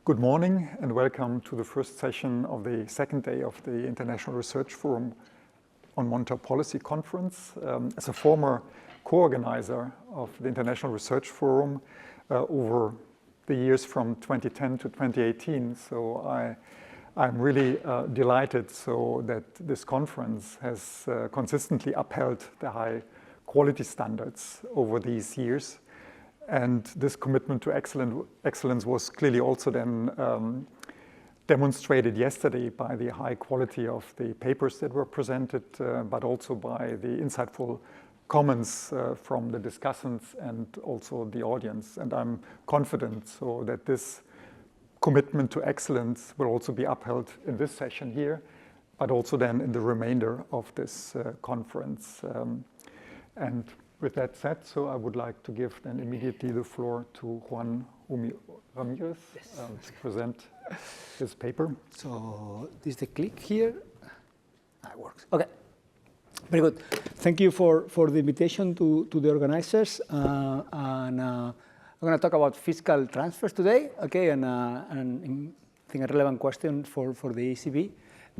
Good morning and welcome to the first session of the second day of the International Research Forum on Monetary Policy Conference. As a former co-organizer of the International Research Forum over the years from 2010 to 2018, so I'm really delighted that this conference has consistently upheld the high quality standards over these years. And this commitment to excellence was clearly also then demonstrated yesterday by the high quality of the papers that were presented, but also by the insightful comments from the discussants and also the audience. And I'm confident that this commitment to excellence will also be upheld in this session here, but also then in the remainder of this conference. And with that said, I would like to give then immediately the floor to Juan Rubio-Ramírez to present his paper. So this is the click here. It works. Okay. Very good. Thank you for the invitation to the organizers. I'm going to talk about fiscal transfers today. Okay, and I think a relevant question for the ECB.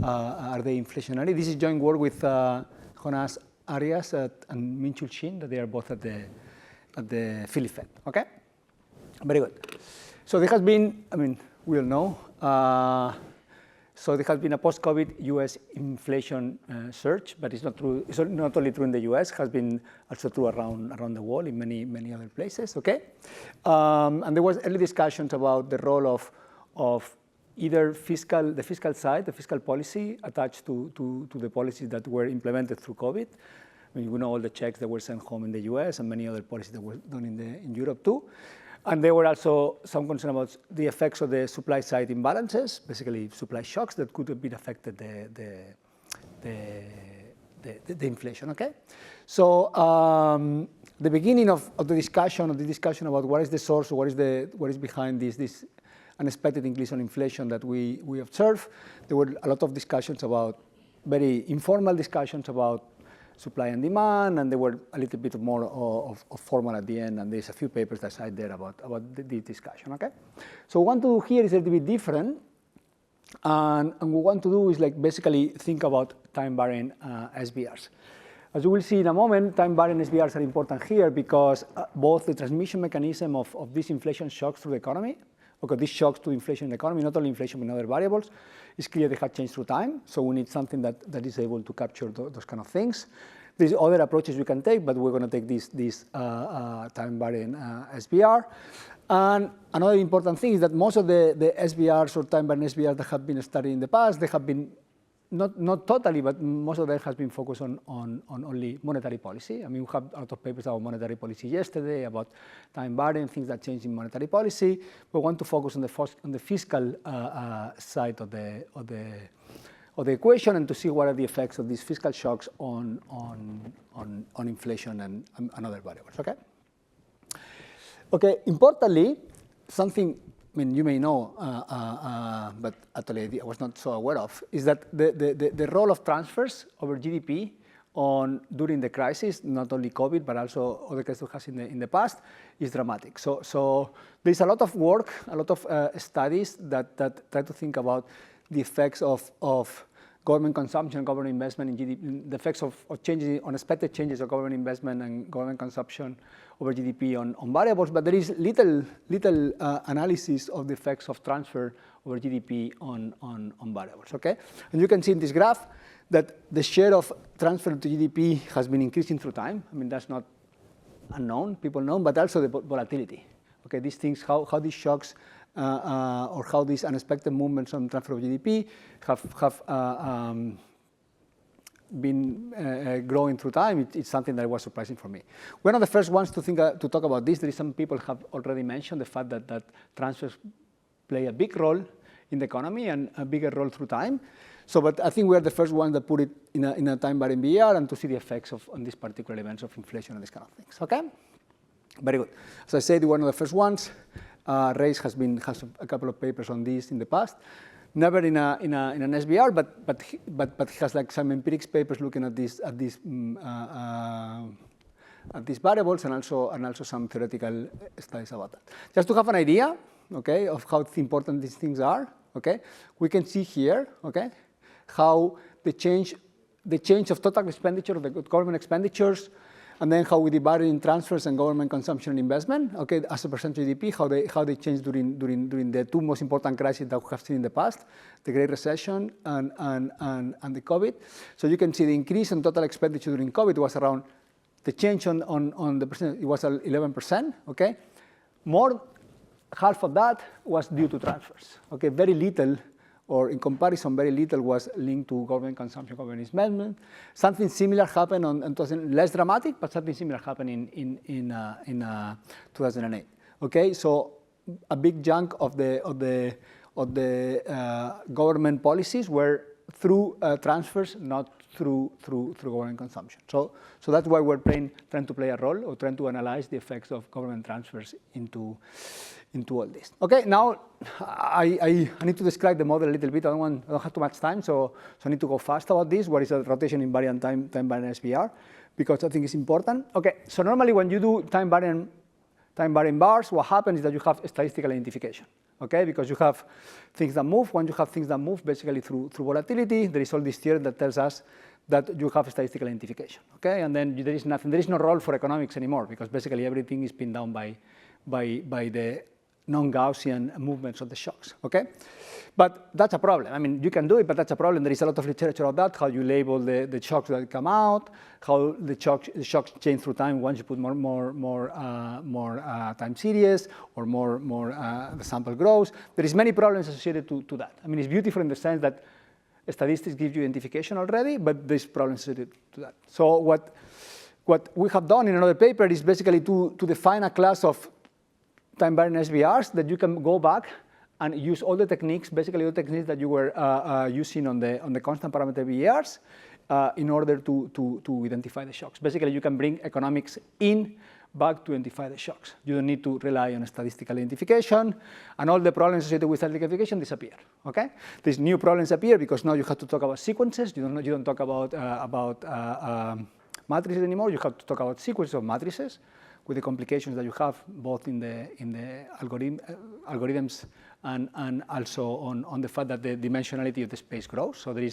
Are they inflationary? This is joint work with Jonas, Arias and Minchul, Shin, that they are both at the Philly Fed. Okay, very good. So there has been, we all know. So there has been a post-COVID U.S. inflation surge, but it's not true. It's not only true in the U.S. It has been also true around the world in many other places. Okay, and there was early discussions about the role of either the fiscal side, the fiscal policy attached to the policies that were implemented through COVID. We know all the checks that were sent home in the US and many other policies that were done in Europe too. And there were also some concern about the effects of the supply side imbalances, basically supply shocks that could have been affected the inflation. Okay, so the beginning of the discussion about what is the source, what is behind this unexpected increase on inflation that we observed. There were a lot of discussions about, very informal discussions about supply and demand, and there were a little bit more of formal at the end, and there's a few papers that cite there about this discussion, okay? So what we want to do here is a little bit different, and what we want to do is basically think about time-varying SVRs. As you will see in a moment, time-varying SVRs are important here because both the transmission mechanism of these inflation shocks through the economy, because these shocks to inflation in the economy, not only inflation but other variables, it's clear they have changed through time. So we need something that is able to capture those kind of things. There's other approaches we can take, but we're going to take this time-varying SVR. And another important thing is that most of the SVRs or time-varying SVRs that have been studied in the past, they have been not totally, but most of them has been focused on only monetary policy. We have a lot of papers about monetary policy yesterday, about time varying, things that change in monetary policy. We want to focus on the fiscal side of the equation and to see what are the effects of these fiscal shocks on inflation and other variables. Okay. Okay. Importantly, something. You may know, but actually I was not so aware of, is that the role of transfers over GDP during the crisis, not only COVID, but also other cases has in the past, is dramatic. So there's a lot of work, a lot of studies that try to think about the effects of government consumption, government investment in GDP, the effects of changes, unexpected changes of government investment and government consumption over GDP on variables, but there is little analysis of the effects of transfer over GDP on variables, okay? And you can see in this graph that the share of transfer to GDP has been increasing through time. That's not unknown, people know, but also the volatility. Okay, these things, how these shocks or how these unexpected movements on transfer of GDP have been growing through time. It's something that was surprising for me. We're not the first ones to talk about this. There is some people have already mentioned the fact that transfers play a big role in the economy and a bigger role through time. So, but I think we are the first ones that put it in a time-varying VR and to see the effects on these particular events of inflation and these kind of things. Okay, very good. As I said, we're one of the first ones. Reis has a couple of papers on this in the past. Never in an SVR, but he has some empirics papers looking at these variables and also some theoretical studies about that. Just to have an idea, okay, of how important these things are, okay, we can see here, okay, how the change of total expenditure, of the government expenditures, and then how we divide it in transfers and government consumption and investment, okay, as a percent of GDP, how they changed during the two most important crises that we have seen in the past, the Great Recession and the COVID. So you can see the increase in total expenditure during COVID was around, the change on the percent, it was 11%, okay? Half of that was due to transfers, okay? Very little, or in comparison, very little was linked to government consumption, government investment. Something similar happened less dramatic, but something similar happened in 2008. Okay, so a big chunk of the government policies were through transfers, not through government consumption. So that's why we're trying to play a role, or trying to analyze the effects of government transfers into all this. Okay, now I need to describe the model a little bit. I don't have too much time, so I need to go fast about this. What is a rotation invariant time variant SVR? Because I think it's important. Okay, so normally when you do time variant bars, what happens is that you have statistical identification. Okay, because you have things that move. When you have things that move, basically through volatility, there is all this theory that tells us that you have statistical identification. Okay, and then there is no role for economics anymore, because basically everything is pinned down by the non-Gaussian movements of the shocks, okay? But that's a problem. I mean, you can do it, but that's a problem. There is a lot of literature on that, how you label the shocks that come out, how the shocks change through time once you put more time series, or the sample grows. There is many problems associated to that. I mean, it's beautiful in the sense that statistics give you identification already, but there's problems associated to that. So what we have done in another paper is basically to define a class of time variant SVRs that you can go back and use all the techniques, basically all the techniques that you were using on the constant parameter VARs in order to identify the shocks. Basically, you can bring economics back to identify the shocks. You don't need to rely on statistical identification, and all the problems associated with statistical identification disappear. Okay, these new problems appear because now you have to talk about sequences. You don't talk about matrices anymore. You have to talk about sequences of matrices, with the complications that you have both in the algorithms and also on the fact that the dimensionality of the space grows. So there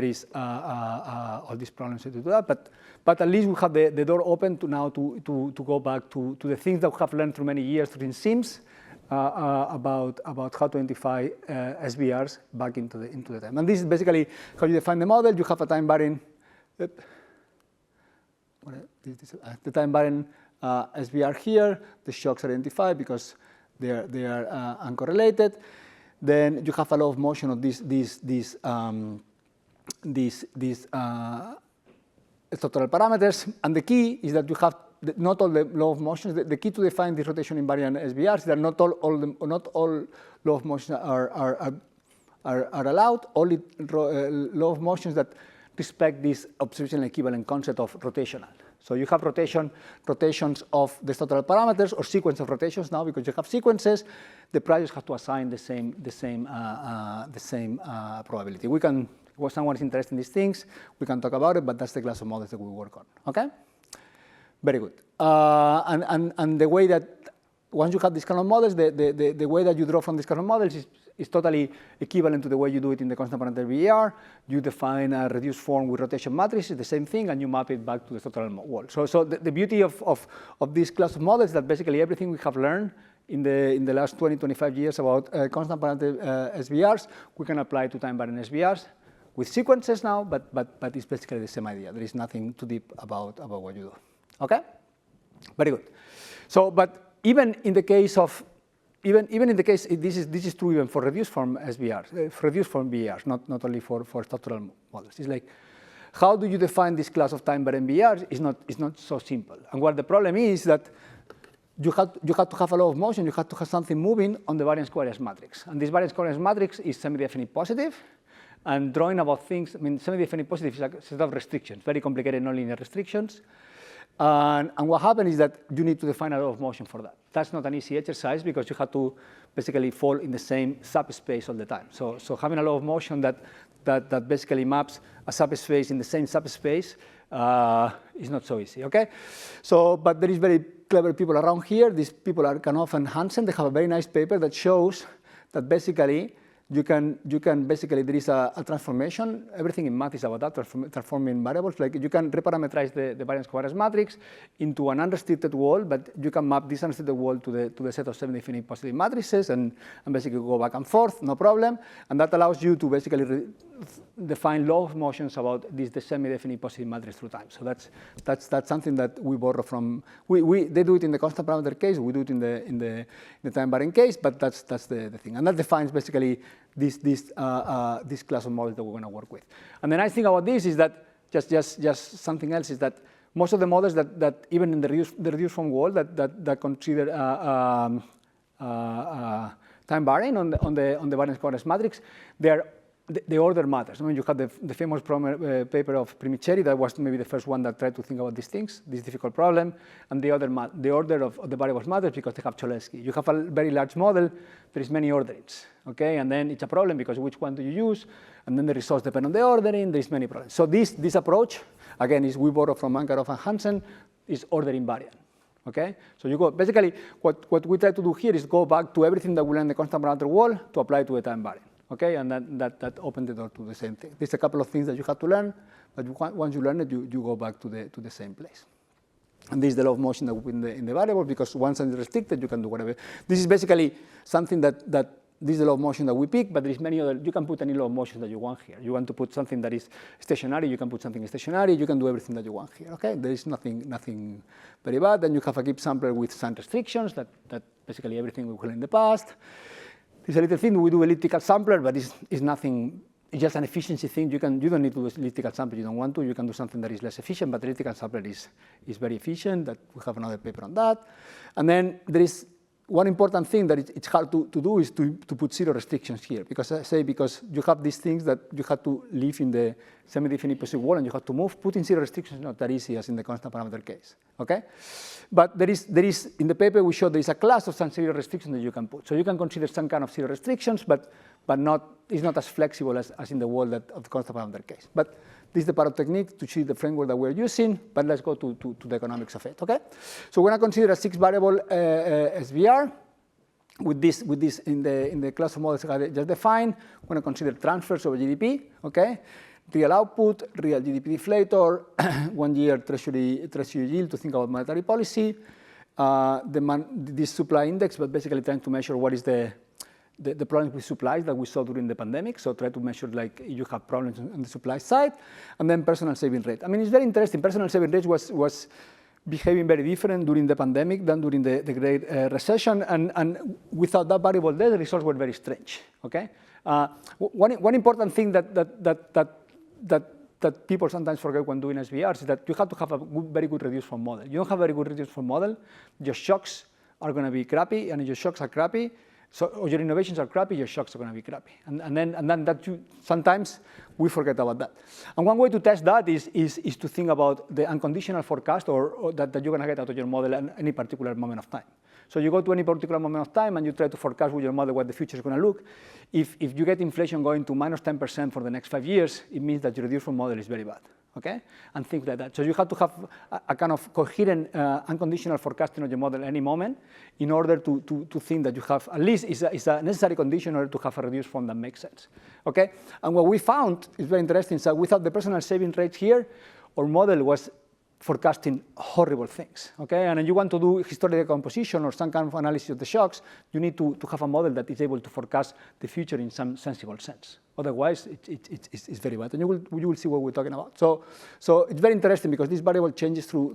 is all these problems to do that, but at least we have the door open to go back to the things that we have learned through many years through SIMS about how to identify SVRs back into the time. And this is basically how you define the model. You have a time variant, the time variant SVR here, the shocks are identified because they are uncorrelated. Then you have a law of motion of these structural parameters, and the key is that you have not all the law of motions. The key to define this rotation invariant SVRs is that not all law of motions are allowed. Only law of motions that respect this observational equivalent concept of rotational. So you have rotations of the structural parameters, or sequence of rotations now, because you have sequences. The prices have to assign the same probability. We can, if someone is interested in these things, we can talk about it, but that's the class of models that we work on. Okay, very good. And the way that once you have these kind of models, the way that you draw from these kind of models is totally equivalent to the way you do it in the constant parameter VAR. You define a reduced form with rotation matrices, the same thing, and you map it back to the structural wall. So the beauty of this class of models is that basically everything we have learned in the last 20, 25 years about constant parameter SVRs, we can apply to time variant SVRs with sequences now, but it's basically the same idea. There is nothing too deep about what you do. Okay, very good. So, but even in the case of this is true even for reduced form SVRs, for reduced form VARs, not only for structural models. It's like, how do you define this class of time variant VARs? It's not so simple. And what the problem is that you have to have a law of motion. You have to have something moving on the variance covariance matrix. And this variance covariance matrix is semi-definite positive. And drawing about things, I mean, semi-definite positive is a set of restrictions, very complicated nonlinear restrictions. And what happens is that you need to define a law of motion for that. That's not an easy exercise because you have to basically fall in the same subspace all the time. So having a law of motion that basically maps a subspace in the same subspace is not so easy, okay? So, but there is very clever people around here. These people are Kanoff and Hansen. They have a very nice paper that shows that basically you can basically, there is a transformation. Everything in math is about that, transforming variables. Like you can reparameterize the variance covariance matrix into an unrestricted wall, but you can map this unrestricted wall to the set of semi-definite positive matrices and basically go back and forth, no problem. And that allows you to basically define law of motions about the semi-definite positive matrix through time. So that's something that we borrow from. They do it in the constant parameter case. We do it in the time varying case. But that's the thing, and that defines basically this class of models that we're going to work with. And the nice thing about this is that just something else is that most of the models that even in the reduced form world that consider time varying on the variance covariance matrix, the order matters. I mean, you have the famous paper of Primiceri that was maybe the first one that tried to think about these things, this difficult problem, and the order of the variables matters because they have Cholesky. You have a very large model, there is many orderings, okay? And then it's a problem because which one do you use? And then the results depend on the ordering, there's many problems. So this approach, again, is we borrow from Mankarov and Hansen, is order invariant. Okay, so you go basically what we try to do here is go back to everything that we learned in the constant parameter wall to apply to a time variant. Okay, and that opened the door to the same thing. There's a couple of things that you have to learn, but once you learn it, you go back to the same place. And this is the law of motion that we put in the variable, because once it's restricted, you can do whatever. This is basically something that this is the law of motion that we pick, but there is many other. You can put any law of motion that you want here. You want to put something that is stationary, you can put something stationary. You can do everything that you want here. Okay, there is nothing very bad. Then you have a Gibbs sampler with some restrictions that basically everything we learned in the past. It's a little thing. We do elliptical sampler, but it's nothing. It's just an efficiency thing. You don't need to do elliptical sampler. You don't want to. You can do something that is less efficient, but elliptical sampler is very efficient. That we have another paper on that. And then there is one important thing that it's hard to do is to put zero restrictions here, because you have these things that you have to live in the semi-definite positive wall and you have to move. Putting zero restrictions is not that easy as in the constant parameter case. Okay, but there is in the paper we show there is a class of some zero restrictions that you can put. So you can consider some kind of zero restrictions, but it's not as flexible as in the wall of the constant parameter case. But this is the part of technique to see the framework that we're using, but let's go to the economics of it, okay? So we're going to consider a 6-variable SVR with this in the class of models I just defined. We're going to consider transfers over GDP, okay? Real output, real GDP deflator, 1 year treasury yield to think about monetary policy, this supply index, but basically trying to measure what is the problems with supplies that we saw during the pandemic. So try to measure like you have problems on the supply side, and then personal saving rate. I mean, it's very interesting. Personal saving rate was behaving very different during the pandemic than during the Great Recession, and without that variable there, the results were very strange. Okay, one important thing that people sometimes forget when doing SVRs is that you have to have a very good reduced form model. You don't have a very good reduced form model, your shocks are going to be crappy, and if your shocks are crappy, so your innovations are crappy, your shocks are going to be crappy, and then sometimes we forget about that. And one way to test that is to think about the unconditional forecast or that you're going to get out of your model at any particular moment of time. So you go to any particular moment of time and you try to forecast with your model what the future is going to look. If you get inflation going to minus 10% for the next 5 years, it means that your reduced form model is very bad. Okay, and things like that. So you have to have a kind of coherent unconditional forecasting of your model at any moment in order to think that you have, at least is a necessary condition in order to have a reduced form that makes sense. Okay, and what we found is very interesting. So without the personal saving rates here, our model was forecasting horrible things, okay? And if you want to do historical decomposition or some kind of analysis of the shocks, you need to have a model that is able to forecast the future in some sensible sense. Otherwise, it's very bad, and you will see what we're talking about. So it's very interesting because this variable changes through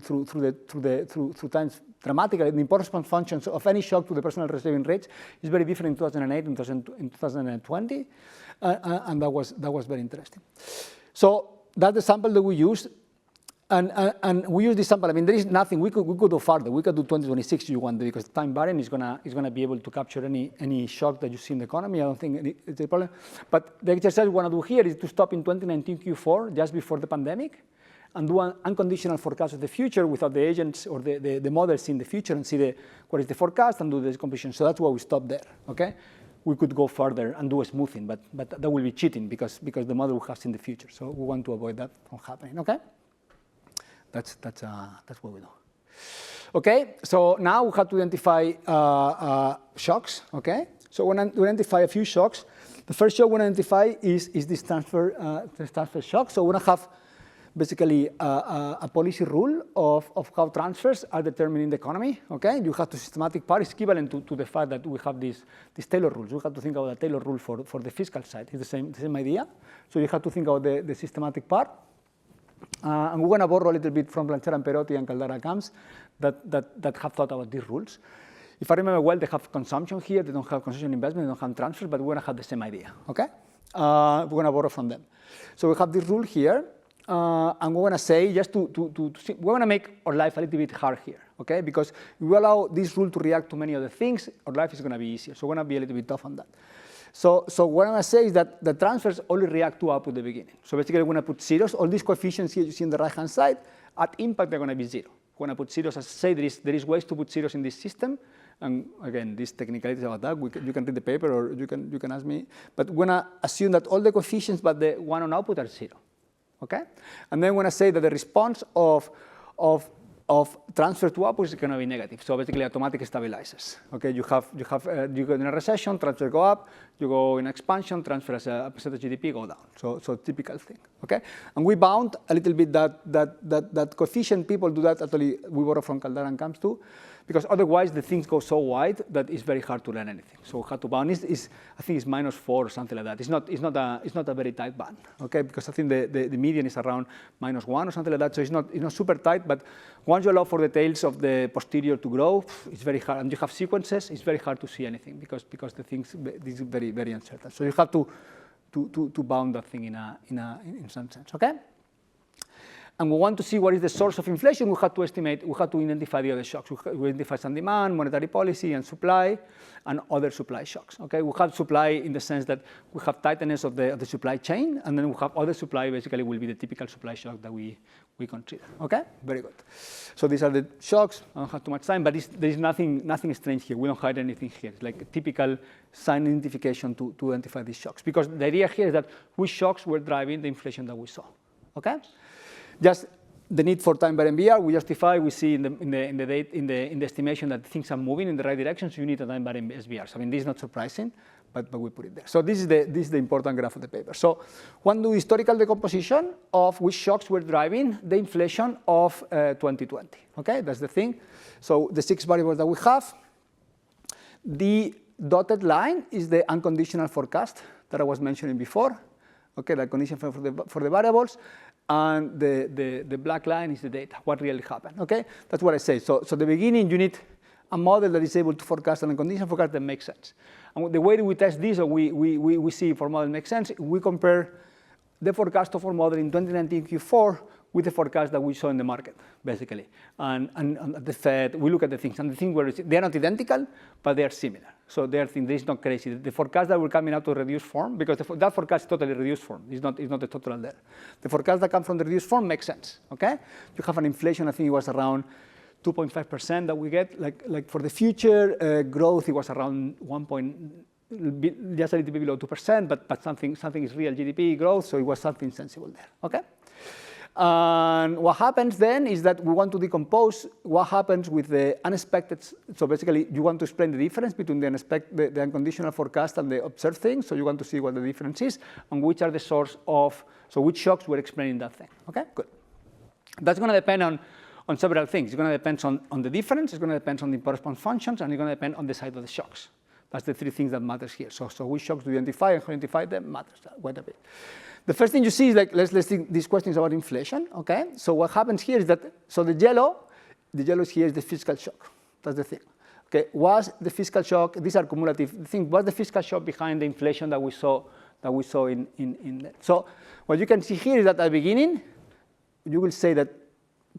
times dramatically. The importance functions of any shock to the personal saving rates is very different in 2008 and in 2020, and that was very interesting. So that's the sample that we used. And we use this sample. I mean, there is nothing we could do further. We could do 2026 if you want, because time variant is gonna be able to capture any shock that you see in the economy. I don't think it's a problem. But the exercise we want to do here is to stop in 2019 Q4, just before the pandemic, and do an unconditional forecast of the future without the agents or the models in the future and see what is the forecast and do the decomposition. So that's why we stop there. Okay. We could go further and do a smoothing, but that will be cheating because the model will have seen the future. So we want to avoid that from happening. Okay. That's what we do. Okay, so now we have to identify shocks. Okay, so when we identify a few shocks, the first shock we identify is this transfer shock. So we're going to have basically a policy rule of how transfers are determining the economy. Okay, you have the systematic part is equivalent to the fact that we have these Taylor rules. We have to think about the Taylor rule for the fiscal side. It's the same idea. So you have to think about the systematic part. And we're going to borrow a little bit from Blanchard and Perotti and Caldara Camps that have thought about these rules. If I remember well, they have consumption here. They don't have consumption investment. They don't have transfers, but we're going to have the same idea. Okay, we're going to borrow from them. So we have this rule here, and we're going to say just to see, we're going to make our life a little bit hard here. Okay, because if we allow this rule to react to many other things, our life is going to be easier. So we're going to be a little bit tough on that. So what I'm going to say is that the transfers only react to output at the beginning. So basically, we're going to put zeros. All these coefficients here you see on the right-hand side, at impact, they're going to be 0. We're going to put zeros. As I say, there is ways to put zeros in this system. And again, these technicalities about that, you can read the paper or you can ask me. But we're going to assume that all the coefficients but the one on output are 0. Okay? And then we're going to say that the response of transfer to output is going to be negative. So basically, automatic stabilizers. Okay, you go in a recession, transfer go up. You go in expansion, transfer as a percentage GDP go down. So typical thing. Okay, and we bound a little bit that coefficient. People do that actually. We borrow from Caldara and Camps too, because otherwise the things go so wide that it's very hard to learn anything. So how to bound is I think it's -4 or something like that. It's not a very tight band. Okay, because I think the median is around -1 or something like that. So it's not super tight, but once you allow for the tails of the posterior to grow, it's very hard. And you have sequences, it's very hard to see anything because the things this is very uncertain. So you have to bound that thing in some sense. Okay. And we want to see what is the source of inflation. We have to estimate, we have to identify the other shocks. We identify some demand, monetary policy, and supply, and other supply shocks. Okay, we have supply in the sense that we have tightness of the supply chain, and then we have other supply. Basically, will be the typical supply shock that we consider. Okay, very good. So these are the shocks. I don't have too much time, but there is nothing strange here. We don't hide anything here. It's like a typical sign identification to identify these shocks, because the idea here is that which shocks were driving the inflation that we saw. Okay. Just the need for time by MBR, we justify, we see in the estimation that things are moving in the right direction, so you need a time by SBR. So I mean, this is not surprising, but we put it there. So this is the important graph of the paper. So one do historical decomposition of which shocks were driving the inflation of 2020. Okay, that's the thing. So the 6 variables that we have. The dotted line is the unconditional forecast that I was mentioning before. Okay, the condition for the variables. And the black line is the data, what really happened. Okay, that's what I say. So the beginning, you need a model that is able to forecast and a condition forecast that makes sense. And the way that we test this, or we see if our model makes sense, we compare the forecast of our model in 2019 Q4 with the forecast that we saw in the market, basically. And the Fed, we look at the things, and the things were, they are not identical, but they are similar. So they are things, this is not crazy. The forecast that were coming out of reduced form, because that forecast is totally reduced form. It's not the total there. The forecast that comes from the reduced form makes sense, okay? You have an inflation, I think it was around 2.5% that we get. Like for the future growth, it was around just a little bit below 2%, but something is real GDP growth, so it was something sensible there, okay? And what happens then is that we want to decompose what happens with the unexpected. So basically, you want to explain the difference between the unconditional forecast and the observed thing. So you want to see what the difference is and which are the source of, so which shocks were explaining that thing. Okay, good. That's going to depend on several things. It's going to depend on the difference. It's going to depend on the response functions, and it's going to depend on the side of the shocks. That's the 3 things that matters here. So which shocks do you identify and how you identify them matters quite a bit. The first thing you see is like, let's think these questions about inflation, okay? So what happens here is that, so the yellow is here is the fiscal shock. That's the thing. Okay, was the fiscal shock, these are cumulative things, was the fiscal shock behind the inflation that we saw in there? So what you can see here is that at the beginning, you will say that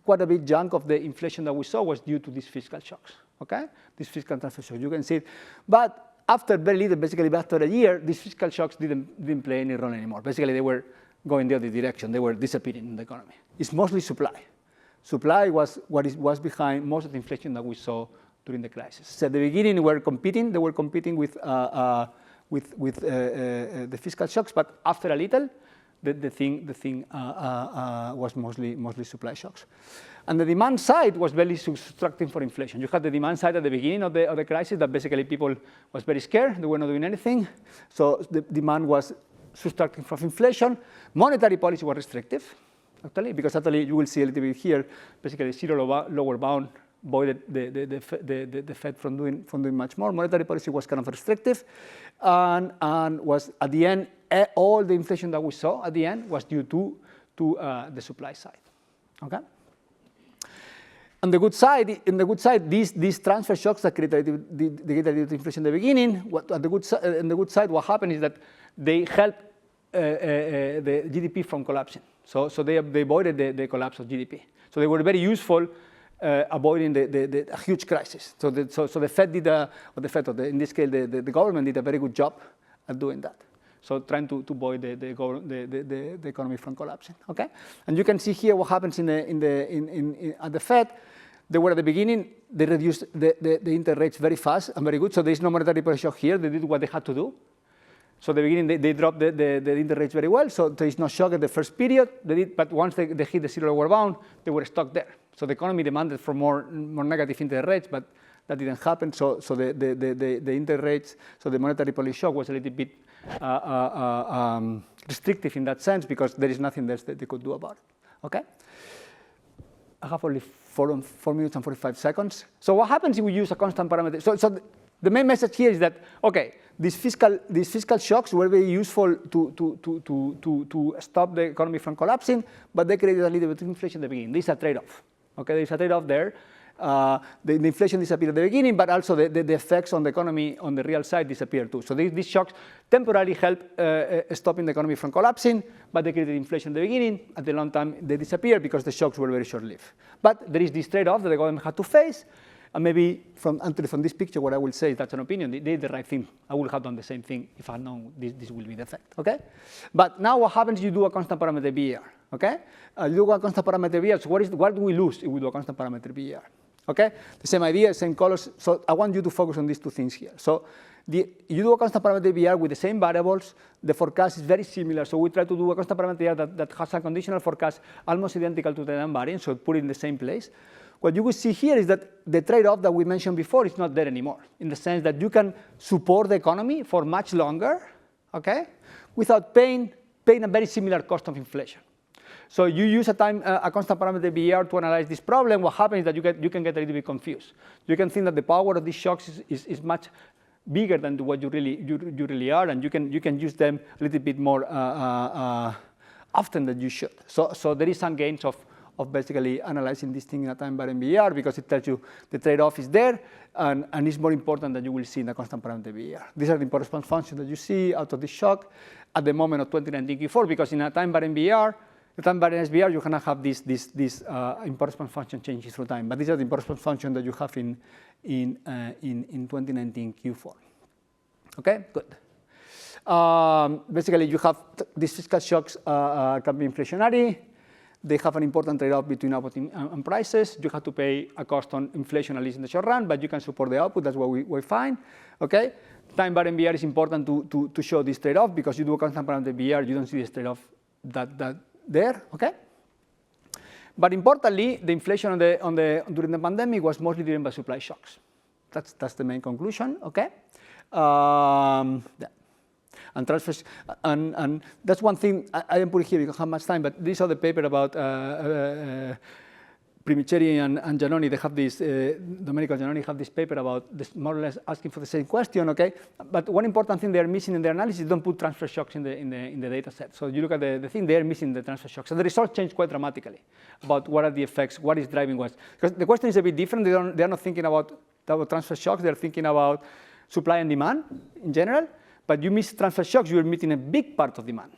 quite a big chunk of the inflation that we saw was due to these fiscal shocks, okay? These fiscal transfer shocks, you can see it. But after very little, basically after a year, these fiscal shocks didn't play any role anymore. Basically, they were going the other direction. They were disappearing in the economy. It's mostly supply. Supply was what was behind most of the inflation that we saw during the crisis. So at the beginning, they were competing with the fiscal shocks, but after a little, the thing was mostly supply shocks. And the demand side was very subtracting for inflation. You had the demand side at the beginning of the crisis that basically people was very scared. They were not doing anything. So the demand was subtracting from inflation. Monetary policy was restrictive, actually, because actually you will see a little bit here, basically zero lower bound avoided the Fed from doing much more. Monetary policy was kind of restrictive, and was at the end, all the inflation that we saw at the end was due to the supply side. Okay. On the good side, these transfer shocks that created inflation in the beginning. On the good side, what happened is that they helped the GDP from collapsing. So they avoided the collapse of GDP. So they were very useful avoiding the huge crisis. So the Fed did, in this case, the government did a very good job at doing that. So trying to avoid the economy from collapsing. Okay, and you can see here what happens at the Fed. They were at the beginning. They reduced the interest rates very fast and very good. So there is no monetary policy shock here. They did what they had to do. So at the beginning, they dropped the interest rates very well. So there is no shock at the first period. They did, but once they hit the zero lower bound, they were stuck there. So the economy demanded for more negative interest rates, but that didn't happen. So the interest rates, so the monetary policy shock was a little bit restrictive in that sense because there is nothing else that they could do about it. Okay. I have only 4 minutes and 45 seconds. So what happens if we use a constant parameter? So the main message here is that, okay, these fiscal shocks were very useful to stop the economy from collapsing, but they created a little bit of inflation at the beginning. This is a trade-off. Okay, there's a trade-off there. The inflation disappeared at the beginning, but also the effects on the economy on the real side disappeared too. So these shocks temporarily help stopping the economy from collapsing, but they created inflation at the beginning. At the long time, they disappeared because the shocks were very short-lived. But there is this trade-off that the government had to face. And maybe from this picture, what I will say, that's an opinion, they did the right thing. I would have done the same thing if I had known this will be the effect, okay? But now what happens, you do a constant parameter BER, okay? You do a constant parameter BER, so what do we lose if we do a constant parameter BER, okay? The same idea, same colors, so I want you to focus on these two things here. So you do a constant parameter BER with the same variables, the forecast is very similar, so we try to do a constant parameter BER that has a conditional forecast almost identical to the time variance, so put it in the same place. What you will see here is that the trade-off that we mentioned before is not there anymore, in the sense that you can support the economy for much longer, okay, without paying a very similar cost of inflation. So you use a constant parameter BER to analyze this problem. What happens is that you can get a little bit confused. You can think that the power of these shocks is much bigger than what you really are, and you can use them a little bit more often than you should. So there is some gains of basically analyzing this thing in a time variant BER because it tells you the trade-off is there and it's more important than you will see in the constant parameter BER. These are the impulse response functions that you see out of this shock at the moment of 2019 Q4 because in a time variant BER, the time variant SBR, you cannot have this impulse response function changes through time, but these are the impulse response functions that you have in 2019 Q4. Okay, good. Basically, you have these fiscal shocks can be inflationary. They have an important trade-off between output and prices. You have to pay a cost on inflation, at least in the short run, but you can support the output. That's what we find. Okay? Time variant BER is important to show this trade-off because you do a constant parameter BER, you don't see this trade-off that there. Okay? But importantly, the inflation during the pandemic was mostly driven by supply shocks. That's the main conclusion. Okay? Yeah. And transfers, and that's one thing, I didn't put it here, you don't have much time, but these are the paper about Primiceri and Giannoni. They have this, Domenico and Giannoni have this paper about this, more or less asking for the same question, okay? But one important thing they're missing in their analysis, don't put transfer shocks in the data set. So you look at the thing, they're missing the transfer shocks. And the results change quite dramatically about what are the effects, what is driving what. Because the question is a bit different. They're not thinking about transfer shocks, they're thinking about supply and demand in general. But you miss transfer shocks, you're missing a big part of demand,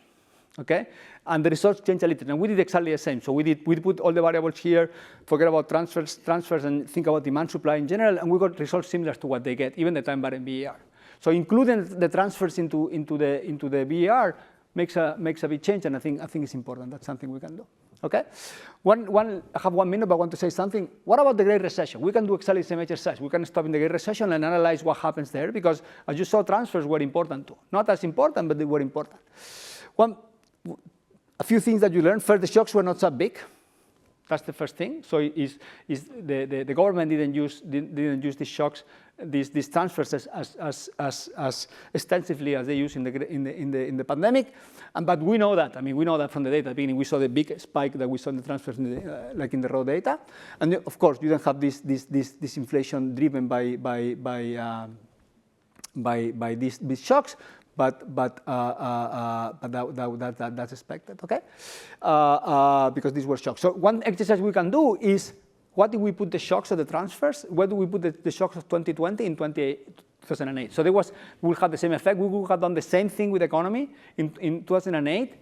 okay? And the results change a little, and we did exactly the same. So we put all the variables here, forget about transfers, and think about demand supply in general, and we got results similar to what they get, even the time variant BER. So including the transfers into the BER makes a big change, and I think it's important. That's something we can do. Okay? I have 1 minute, but I want to say something. What about the Great Recession? We can do exactly the same exercise. We can stop in the Great Recession and analyze what happens there, because as you saw, transfers were important too. Not as important, but they were important. a few things that you learn. First, the shocks were not so big. That's the first thing. So the government didn't use these shocks, these transfers as extensively as they used in the pandemic. But we know that. I mean, we know that from the data. At the beginning, we saw the big spike that we saw in the transfers, like in the raw data. And of course, you don't have this inflation driven by these shocks. But that's expected, okay? Because these were shocks. So one exercise we can do is, what do we put the shocks of the transfers? Where do we put the shocks of 2020 in 2008? So we'll have the same effect. We would have done the same thing with the economy in 2008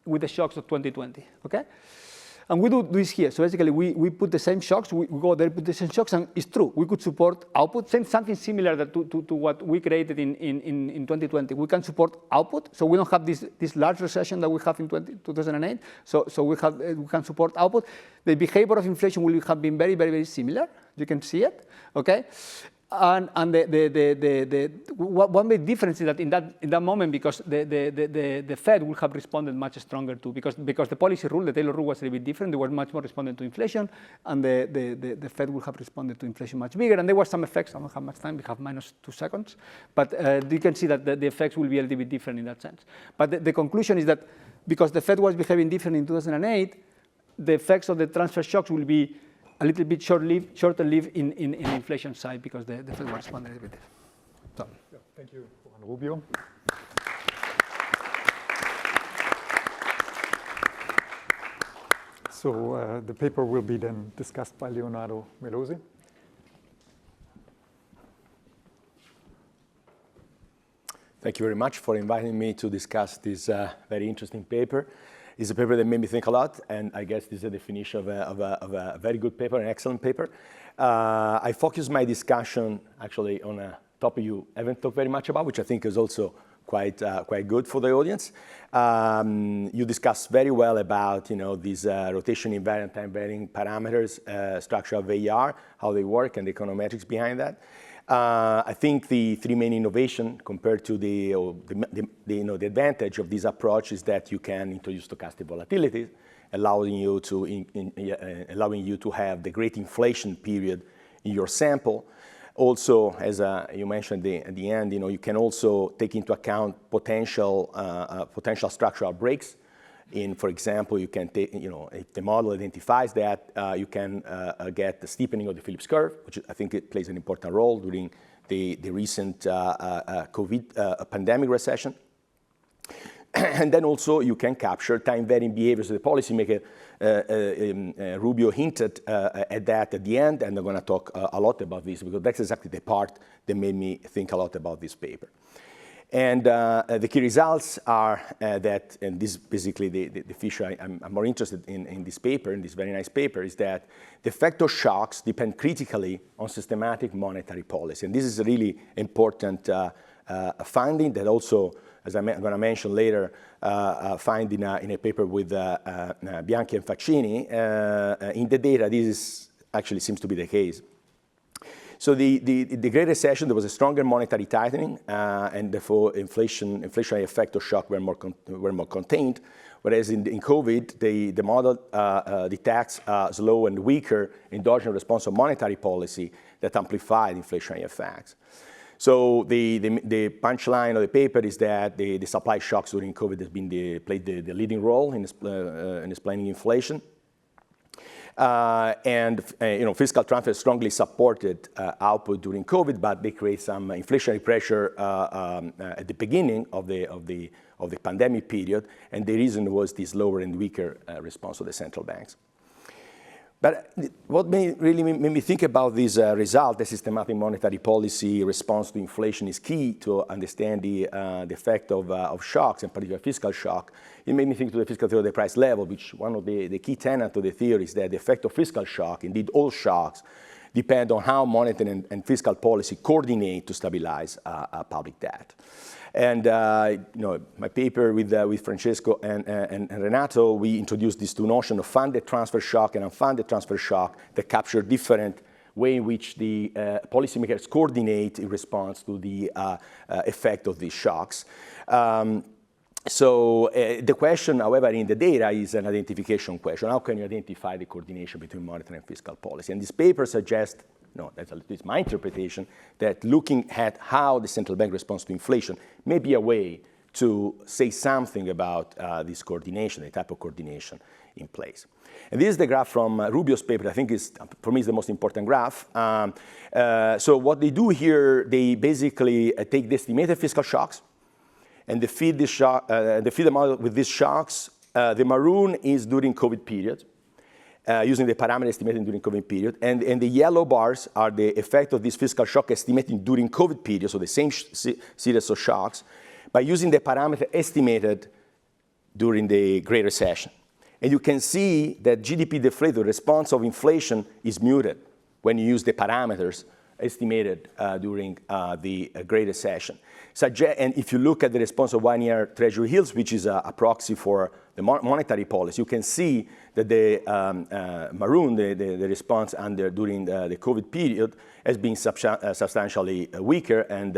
with the shocks of 2020, okay? And we do this here. So basically, we put the same shocks. We go there, put the same shocks, and it's true. We could support output, something similar to what we created in 2020. We can support output, so we don't have this large recession that we have in 2008. So we can support output. The behavior of inflation will have been very, very, very similar. You can see it, okay? And one big difference is that in that moment, because the Fed would have responded much stronger too, because the policy rule, the Taylor rule, was a little bit different. They were much more responding to inflation, and the Fed would have responded to inflation much bigger. And there were some effects. I don't have much time. We have -2 seconds, but you can see that the effects will be a little bit different in that sense. But the conclusion is that because the Fed was behaving different in 2008, the effects of the transfer shocks will be a little bit shorter-lived in the inflation side, because the Fed will respond a little bit. So. Yeah, thank you, Juan Rubio. So the paper will be then discussed by Leonardo Melosi. Thank you very much for inviting me to discuss this very interesting paper. It's a paper that made me think a lot, and I guess this is a definition of a very good paper, an excellent paper. I focus my discussion actually on a topic you haven't talked very much about, which I think is also quite good for the audience. You discussed very well about these rotation invariant time varying parameters, structure of AR, how they work, and the econometrics behind that. I think the three main innovation compared to the advantage of this approach is that you can introduce stochastic volatility, allowing you to have the great inflation period in your sample. Also, as you mentioned at the end, you can also take into account potential structural breaks. For example, you can take, if the model identifies that, you can get the steepening of the Phillips curve, which I think it plays an important role during the recent COVID pandemic recession. And then also you can capture time-varying behaviors of the policymaker. Rubio hinted at that at the end, and I'm going to talk a lot about this, because that's exactly the part that made me think a lot about this paper. And the key results are that, and this is basically the feature I'm more interested in this paper, in this very nice paper, is that the effect of shocks depend critically on systematic monetary policy. And this is a really important finding that also, as I'm going to mention later, find in a paper with Bianchi and Faccini. In the data, this actually seems to be the case. So the Great Recession, there was a stronger monetary tightening, and therefore inflationary effect of shock were more contained. Whereas in COVID, the model detects slow and weaker endogenous response of monetary policy that amplified inflationary effects. So the punchline of the paper is that the supply shocks during COVID has played the leading role in explaining inflation. Fiscal transfers strongly supported output during COVID, but they create some inflationary pressure at the beginning of the pandemic period, and the reason was this lower and weaker response of the central banks. But what really made me think about this result, the systematic monetary policy response to inflation, is key to understand the effect of shocks, and particularly fiscal shock. It made me think to the fiscal theory of the price level, which one of the key tenets of the theory is that the effect of fiscal shock, indeed all shocks, depend on how monetary and fiscal policy coordinate to stabilize public debt. And my paper with Francesco and Renato, we introduced these two notions of funded transfer shock and unfunded transfer shock that capture different way in which the policymakers coordinate in response to the effect of these shocks. So the question, however, in the data is an identification question. How can you identify the coordination between monetary and fiscal policy? And this paper suggests, that's at least my interpretation, that looking at how the central bank responds to inflation may be a way to say something about this coordination, the type of coordination in place. And this is the graph from Rubio's paper. I think is, for me, is the most important graph. So what they do here, they basically take the estimated fiscal shocks, and they feed the model with these shocks. The maroon is during COVID period, using the parameter estimated during COVID period. And the yellow bars are the effect of this fiscal shock estimated during COVID period, so the same series of shocks, by using the parameter estimated during the Great Recession. And you can see that GDP deflated, the response of inflation is muted when you use the parameters estimated during the Great Recession. And if you look at the response of one-year Treasury yields, which is a proxy for the monetary policy, you can see that the maroon, the response during the COVID period, has been substantially weaker and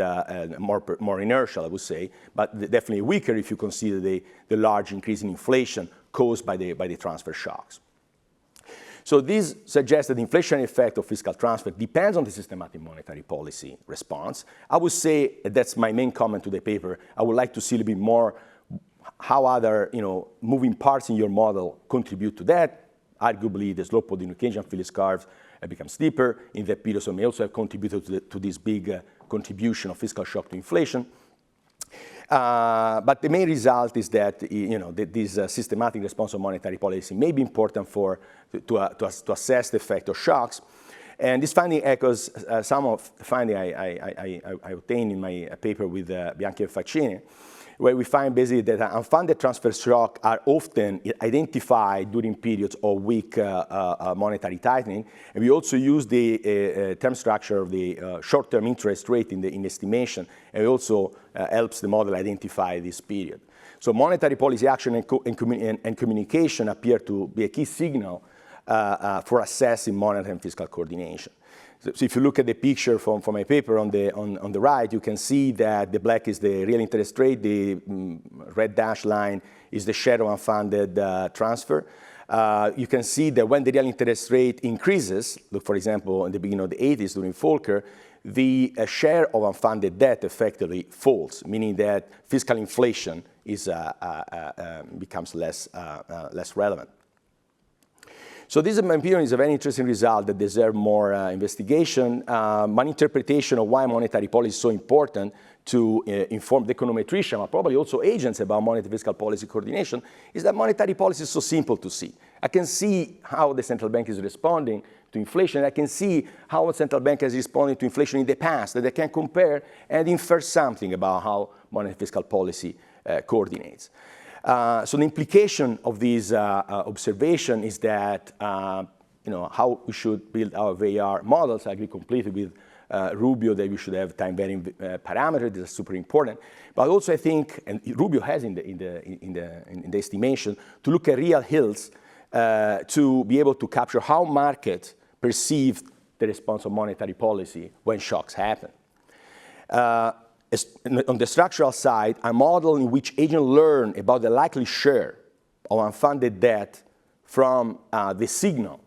more inertial, I would say, but definitely weaker if you consider the large increase in inflation caused by the transfer shocks. So this suggests that the inflationary effect of fiscal transfer depends on the systematic monetary policy response. I would say, that's my main comment to the paper, I would like to see a little bit more how other moving parts in your model contribute to that. Arguably, the slope of the Keynesian Phillips curve has become steeper in that period, so may also have contributed to this big contribution of fiscal shock to inflation. But the main result is that this systematic response of monetary policy may be important to assess the effect of shocks. And this finding echoes some of the finding I obtained in my paper with Bianchi and Faccini, where we find basically that unfunded transfer shocks are often identified during periods of weak monetary tightening. And we also use the term structure of the short-term interest rate in estimation, and it also helps the model identify this period. So monetary policy action and communication appear to be a key signal for assessing monetary and fiscal coordination. So if you look at the picture from my paper on the right, you can see that the black is the real interest rate, the red dashed line is the share of unfunded transfer. You can see that when the real interest rate increases, look, for example, in the beginning of the 80s during Volcker, the share of unfunded debt effectively falls, meaning that fiscal inflation becomes less relevant. So this, in my opinion, is a very interesting result that deserves more investigation. One interpretation of why monetary policy is so important to inform the econometrician, but probably also agents about monetary fiscal policy coordination, is that monetary policy is so simple to see. I can see how the central bank is responding to inflation. I can see how a central bank has responded to inflation in the past, that I can compare and infer something about how monetary fiscal policy coordinates. So the implication of this observation is that how we should build our VAR models. I agree completely with Rubio that we should have time-varying parameters. This is super important. But also I think, and Rubio has in the estimation, to look at real hills to be able to capture how markets perceive the response of monetary policy when shocks happen. On the structural side, a model in which agents learn about the likely share of unfunded debt from the signal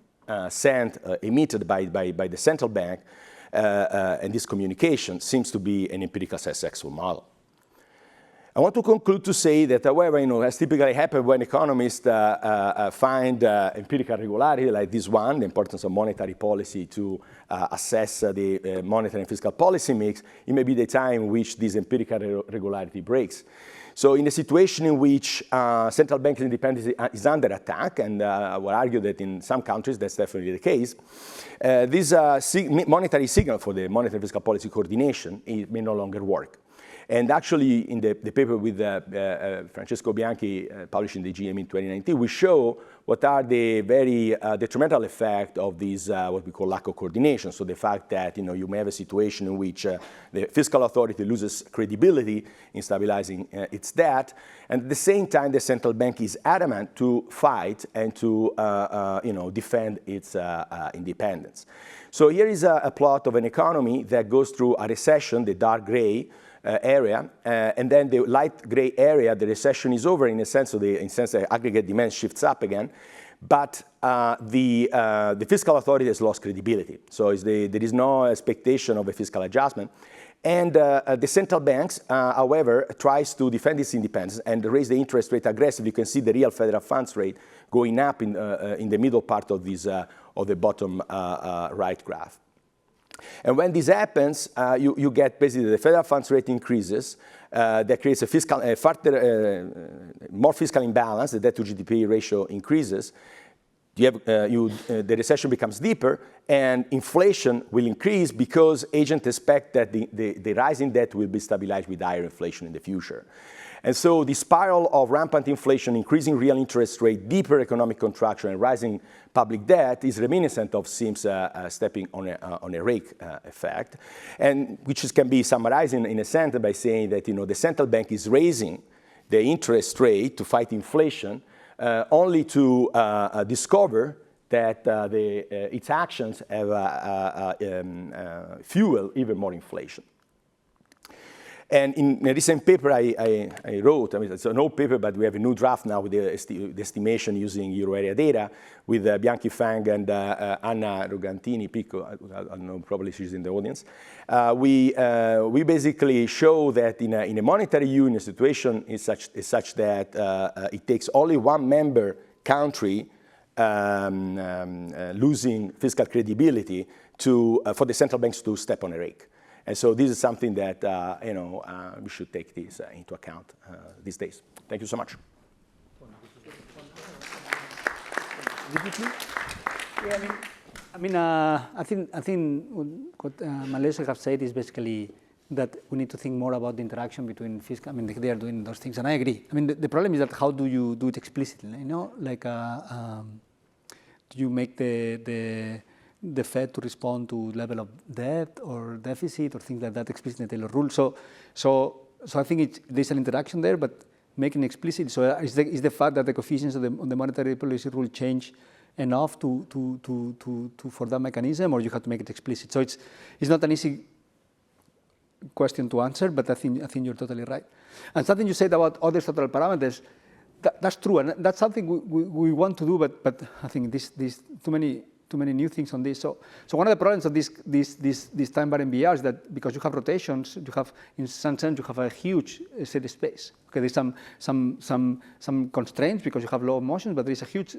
emitted by the central bank and this communication seems to be an empirical successful model. I want to conclude to say that, however, as typically happens when economists find empirical regularity like this one, the importance of monetary policy to assess the monetary and fiscal policy mix, it may be the time in which this empirical regularity breaks. So in a situation in which central bank independence is under attack, and I would argue that in some countries that's definitely the case, this monetary signal for the monetary fiscal policy coordination may no longer work. And actually, in the paper with Francesco Bianchi, published in the GM in 2019, we show what are the very detrimental effects of this, what we call lack of coordination. So the fact that you may have a situation in which the fiscal authority loses credibility in stabilizing its debt, and at the same time, the central bank is adamant to fight and to defend its independence. So here is a plot of an economy that goes through a recession, the dark gray, area, and then the light gray area, the recession is over in a sense, so in sense that aggregate demand shifts up again, but the fiscal authority has lost credibility. So there is no expectation of a fiscal adjustment. And the central banks, however, tries to defend its independence and raise the interest rate aggressively. You can see the real federal funds rate going up in the middle part of this of the bottom right graph. And when this happens, you get basically the federal funds rate increases. That creates a fiscal, more fiscal imbalance. The debt to GDP ratio increases. The recession becomes deeper, and inflation will increase because agents expect that the rising debt will be stabilized with higher inflation in the future. And so the spiral of rampant inflation, increasing real interest rate, deeper economic contraction, and rising public debt is reminiscent of Sims stepping on a rake effect, and which can be summarized in a sentence by saying that the central bank is raising the interest rate to fight inflation, only to discover that its actions have fuel even more inflation. And in a recent paper I wrote, it's an old paper, but we have a new draft now with the estimation using euro area data with Bianchi Fang and Anna Rogantini Pico. I don't know, probably she's in the audience. We basically show that in a monetary union situation is such that it takes only one member country losing fiscal credibility for the central banks to step on a rake. And so this is something that we should take this into account these days. Thank you so much. Yeah, I think what Melosi have said is basically that we need to think more about the interaction between fiscal. They are doing those things, and I agree. The problem is that how do you do it explicitly? Do you make the Fed to respond to level of debt or deficit or things like that explicitly in the Taylor rule? So I think there's an interaction there, but making it explicit. So is the fact that the coefficients of the monetary policy rule change enough for that mechanism, or you have to make it explicit? So it's not an easy question to answer, but I think you're totally right. And something you said about other structural parameters, that's true, and that's something we want to do, but I think this too many new things on this. So one of the problems of this time-varying VR is that because you have rotations, you have, in some sense, you have a huge steady space. Okay, there's some constraints because you have low motions, but there is a huge.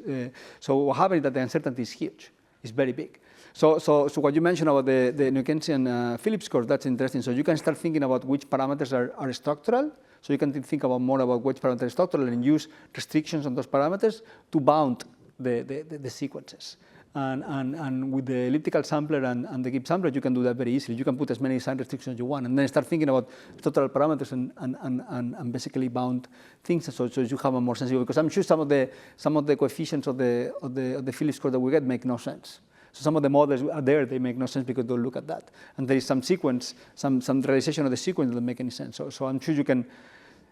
So what happens is that the uncertainty is huge. It's very big. So what you mentioned about the New Keynesian Phillips curve, that's interesting. So you can start thinking about which parameters are structural. So you can think about more about which parameters are structural and use restrictions on those parameters to bound the sequences. And with the elliptical sampler and the Gibbs sampler, you can do that very easily. You can put as many sign restrictions as you want, and then start thinking about total parameters and basically bound things. So you have a more sensible. Because I'm sure some of the coefficients of the Phillips curve that we get make no sense. So some of the models are there; they make no sense because don't look at that. And there is some sequence, some realization of the sequence that doesn't make any sense. So I'm sure you can.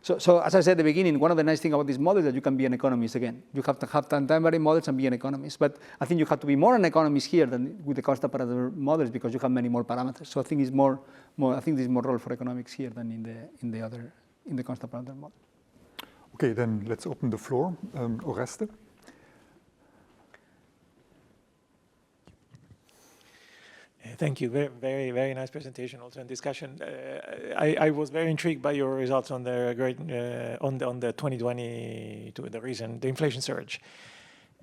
So as I said at the beginning, one of the nice things about this model is that you can be an economist again. You have to have time-varying models and be an economist. But I think you have to be more an economist here than with the constant parameter models because you have many more parameters. So I think it's more I think there's more role for economics here than in the constant parameter model. Okay, then let's open the floor. Oreste. Thank you. Very, very nice presentation also and discussion. I was very intrigued by your results on the on the 2020 the inflation surge.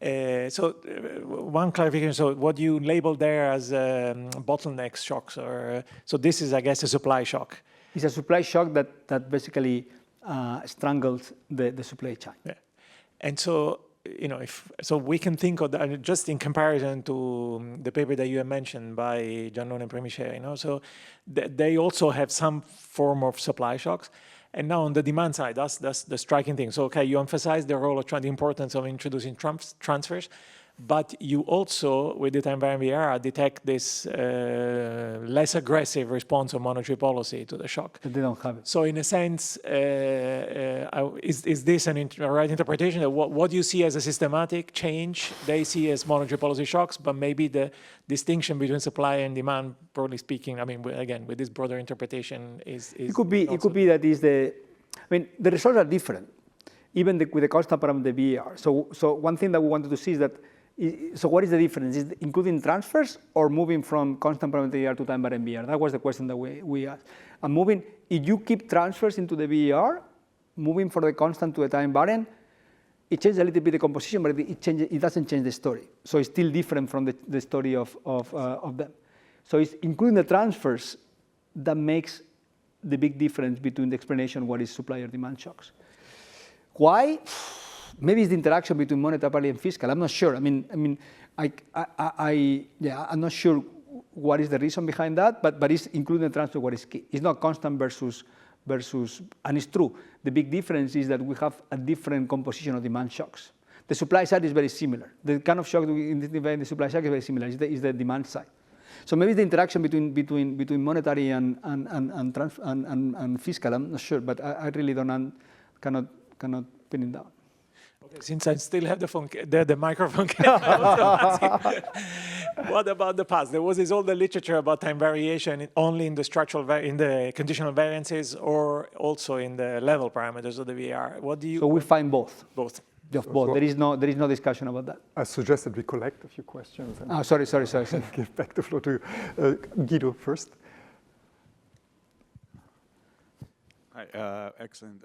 One clarification. So what you labeled there as bottleneck shocks, so this is, I guess, a supply shock. It's a supply shock that basically strangles the supply chain. Yeah. And so, so we can think of that just in comparison to the paper that you have mentioned by Giannone and Premicher, so they also have some form of supply shocks. And now on the demand side, that's the striking thing. So, okay, you emphasize the role of the importance of introducing transfers, But you also, with the time varying VR, detect this less aggressive response of monetary policy to the shock. But they don't have it. So in a sense, is this a right interpretation that what you see as a systematic change, they see as monetary policy shocks, but maybe the distinction between supply and demand, broadly speaking, I mean, again, with this broader interpretation is it could be that the results are different, even with the constant parameter VR. So one thing that we wanted to see is that, so what is the difference? Is it including transfers or moving from constant parameter VR to time varying VR? That was the question that we asked. And moving, if you keep transfers into the VR, moving from the constant to the time varying, it changes a little bit the composition, but it doesn't change the story. So it's still different from the story of them. So it's including the transfers that makes the big difference between the explanation what is supply or demand shocks. Why? Maybe it's the interaction between monetary and fiscal. I'm not sure. I'm not sure what is the reason behind that, but it's including the transfer what is key. It's not constant versus, and it's true. The big difference is that we have a different composition of demand shocks. The supply side is very similar. The kind of shock we identify in the supply side is very similar. It's the demand side. So maybe the interaction between monetary and fiscal. I'm not sure, but I really cannot pin it down. Okay, since I still have the microphone, what about the past? There was all the literature about time variation only in the in the conditional variances, or also in the level parameters of the VR. What do you? So we find both. Both. Both. There is no discussion about that. I suggest that we collect a few questions. And sorry. Give back the floor to you. Guido first. Hi, excellent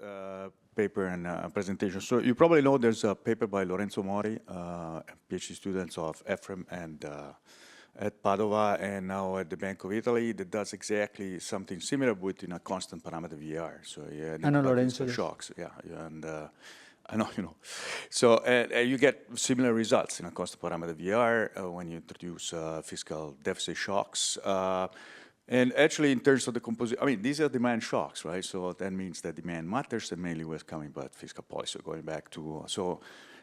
paper and presentation. So you probably know there's a paper by Lorenzo Mori, PhD students of EFREM and at Padova and now at the Bank of Italy that does exactly something similar but in a constant parameter VR. So yeah, I know Lorenzo. Shocks, yeah, and I know you know. So you get similar results in a constant parameter VR when you introduce fiscal deficit shocks. And actually, in terms of the composition, I mean, these are demand shocks, right? So that means that demand matters, and mainly what's coming about fiscal policy. So going back to, so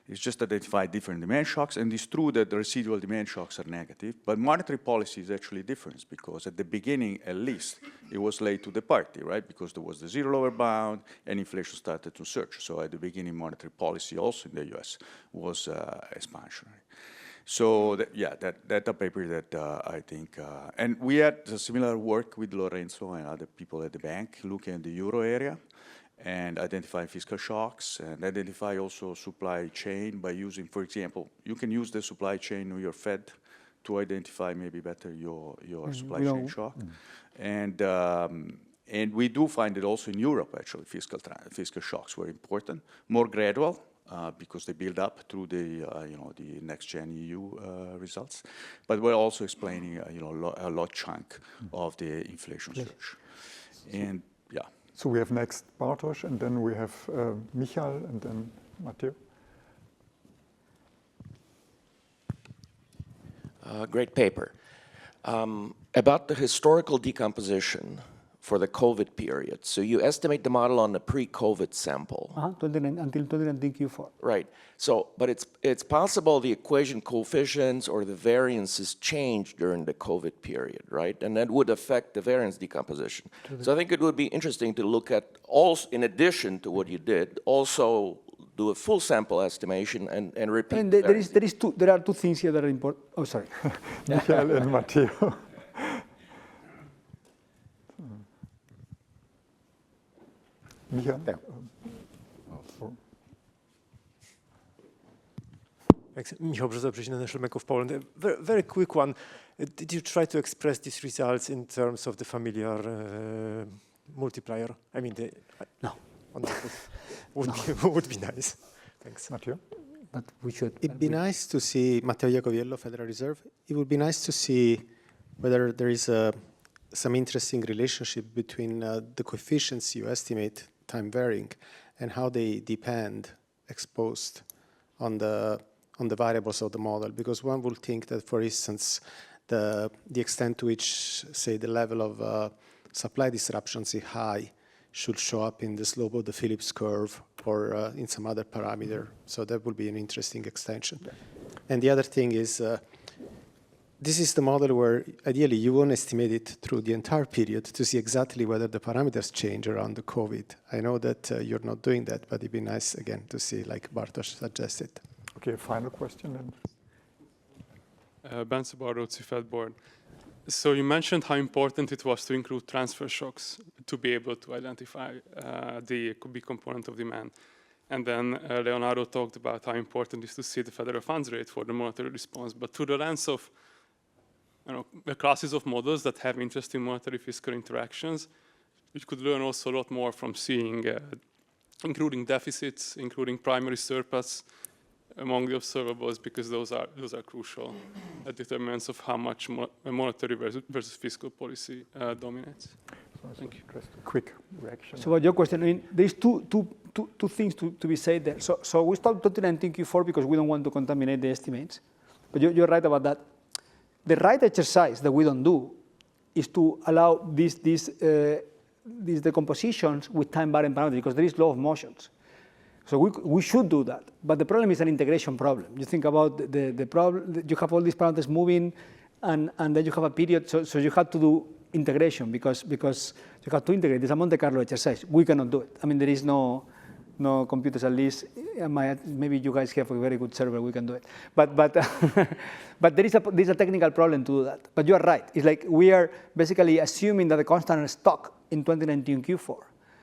it's just identify different demand shocks, and it's true that the residual demand shocks are negative, but monetary policy is actually different because at the beginning, at least, it was late to the party, right? Because there was the zero lower bound, and inflation started to surge. So at the beginning, monetary policy also in the US was expansionary. So that's a paper that I think, and we had a similar work with Lorenzo and other people at the bank looking at the euro area and identify fiscal shocks and identify also supply chain by using, for example, you can use the supply chain of your Fed to identify maybe better your supply chain shock. And we do find it also in Europe, actually, fiscal shocks were important, more gradual, because they build up through the the next-gen EU results, but we're also explaining a large chunk of the inflation surge, and yeah. So we have next Bartosz, and then we have Michal, and then Matteo. Great paper. About the historical decomposition for the COVID period. So you estimate the model on the pre-COVID sample. Until 2019 Q4. Right. So, but it's possible the equation coefficients or the variances change during the COVID period, right? And that would affect the variance decomposition. So I think it would be interesting to look at also, in addition to what you did, also do a full sample estimation and repeat. And there are two things here that are important. Oh, sorry. Michal and Matteo. Michal? Michał Brzoza, President National Bank of Poland. Very quick one. Did you try to express these results in terms of the familiar multiplier? I mean, no. Would be nice. Thanks. Matteo? But we should. It'd be nice to see, Matteo Iacoviello, Federal Reserve. It would be nice to see whether there is some interesting relationship between the coefficients you estimate time varying and how they depend exposed on the variables of the model, because one would think that, for instance, the extent to which, say, the level of supply disruptions is high should show up in the slope of the Phillips curve or in some other parameter. So that would be an interesting extension. And the other thing is, this is the model where ideally you won't estimate it through the entire period to see exactly whether the parameters change around the COVID. I know that you're not doing that, but it'd be nice, again, to see, like Bartosz suggested. Okay, final question then. Ben Sabardo, CFED board. So you mentioned how important it was to include transfer shocks to be able to identify the big component of demand. And then Leonardo talked about how important it is to see the federal funds rate for the monetary response. But through the lens of the classes of models that have interesting monetary fiscal interactions, you could learn also a lot more from seeing, including deficits, including primary surplus among the observables, because those are crucial determinants of how much monetary versus fiscal policy dominates. Thank you. Just a quick reaction. So about your question, I mean, there's two things to be said there. So we stopped 2019 Q4 because we don't want to contaminate the estimates. But you're right about that. The right exercise that we don't do is to allow these decompositions with time-varying parameters, because there is law of motions. So we should do that. But the problem is an integration problem. You think about the problem, you have all these parameters moving, and then you have a period, so you have to do integration because you have to integrate. It's a Monte Carlo exercise. We cannot do it. I mean, there is no computers, at least. Maybe you guys have a very good server, we can do it. But there is a technical problem to do that. But you are right. It's like we are basically assuming that the constant is stuck in 2019 Q4.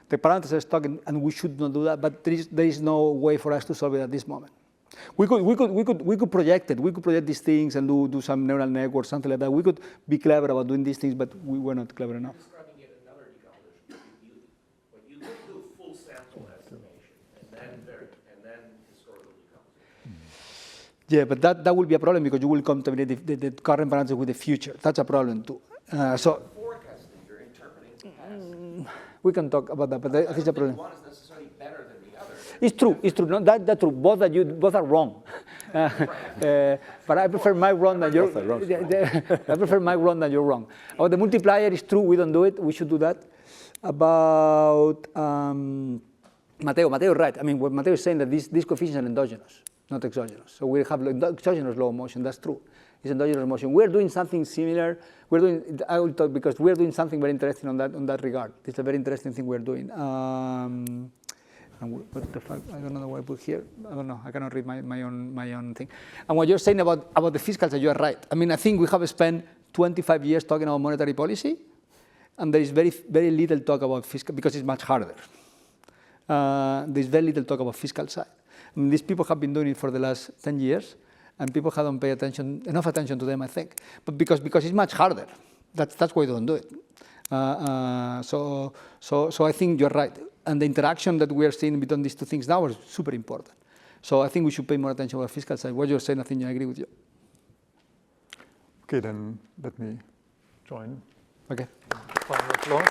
The parameters are stuck, and we should not do that. But there is no way for us to solve it at this moment. We could project it. We could project these things and do some neural network, something like that. We could be clever about doing these things, but we were not clever enough. Describing it another decomposition. But you could do full sample estimation and then historical decomposition. Yeah, but that will be a problem because you will contaminate the current parameters with the future. That's a problem too. So Forecasting, you're interpreting the past. we can talk about that, but I think it's a problem. One is necessarily better than the other. It's true. It's true. No, that's true. Both are wrong. But I prefer my wrong than your. I prefer my wrong than your wrong. About the multiplier, is true. We don't do it. We should do that. About Matteo, right? I mean, what Matteo is saying that these coefficients are endogenous, not exogenous. So we have exogenous law of motion. That's true. It's endogenous motion. We're doing something similar. I will talk because we're doing something very interesting on that regard. It's a very interesting thing we're doing. What the fuck? I don't know what I put here. I don't know. I cannot read my own thing. And what you're saying about the fiscal side, you are right. I mean, I think we have spent 25 years talking about monetary policy, and there is very, very little talk about fiscal because it's much harder. There's very little talk about fiscal side. I mean, these people have been doing it for the last 10 years, and people haven't paid enough attention to them, I think. But because it's much harder, that's why they don't do it. So I think you're right. And the interaction that we are seeing between these two things now is super important. So I think we should pay more attention to the fiscal side. What you're saying, I think I agree with you. Okay, then let me join. Okay. Final applause.